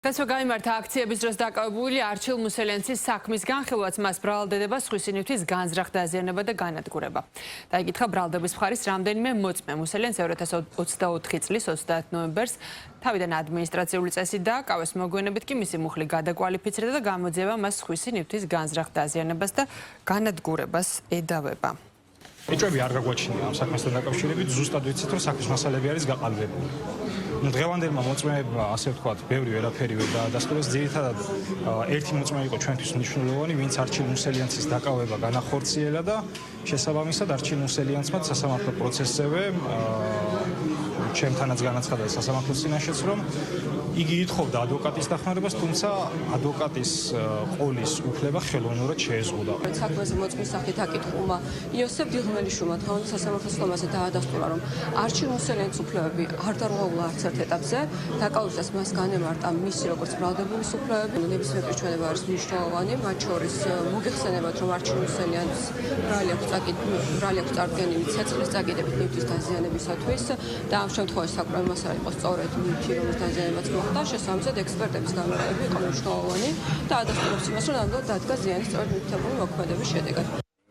გაიმართა აქციების დროს დაკავებული არჩილ მუსელენცის საქმის განხილვაც მას ბრალდდება სხვისი ნივთის განზრახ დაზიანება და განადგურება. დაიკითხა ბრალდების მხარის რამდენიმე მოწმე მუსელენს 2024 წლის 30 ნოემბერს თავიდან ადმინისტრაციული წესით დააკავეს, მოგვიანებით კი მისი მუხლი გადაკვალიფიცირდა და გამოძიება მას სხვისი ნივთის განზრახ დაზიანებას და განადგურებას ედავება. ეჭვები არ გაგვაჩნია ამ საქმესთან დაკავშირებით, ზუსტად ვიცით, რომ საქმის მასალები არის გაყალბებული. დღევანდელმა მოწმეებმა, ასე ვთქვათ, ბევრი ვერაფერი ვერ დაადასტურეს. ძირითადად ერთი მოწმე იყო ჩვენთვის მნიშვნელოვანი, ვინც არჩილ მუსელიანცის დაკავება განახორციელა და შესაბამისად არჩილ მუსელიანცმა სასამართლო პროცესზე ჩემთანაც განაცხადა სასამართლოს წინაშეც, რომ იგი ითხოვდა ადვოკატის დახმარებას, თუმცა ადვოკატის ყოლის უფლება ხელოვნურად შეეზღუდა. საქმეზე მოწმის სახით აკითხულმა იოსებ დილმელიშვილმა თავის სასამართლოს ხომაზე დაადასტურა, რომ არჩილ მუსელიანცის უფლებები არ დარღვეულა არც ერთ ეტაპზე, დაკავისას მას განემარტა მისი როგორც ბრალდებულის უფლებები. ნებისმიერ პირჩვენება არის მნიშვნელოვანი, მათ შორის მოგეხსენებათ, რომ არჩილ მუსელიანცს ბრალი აქვს წარდგენილი ცეცხლის წაგიდებით ნივთის დაზიანებისათვის და ამ შემთხვევაში საკუთარი მასალა იყო სწორედ ნივთი, რომლის დაზიანებაც მოხდა. შესაბამისად ექსპერტების განმარტებები იყო მნიშვნელოვანი და ადასტურებს იმას, რომ ნამდვილად დადგა ზიანი სწორედ ნივთთებული მოქმედების შედეგად.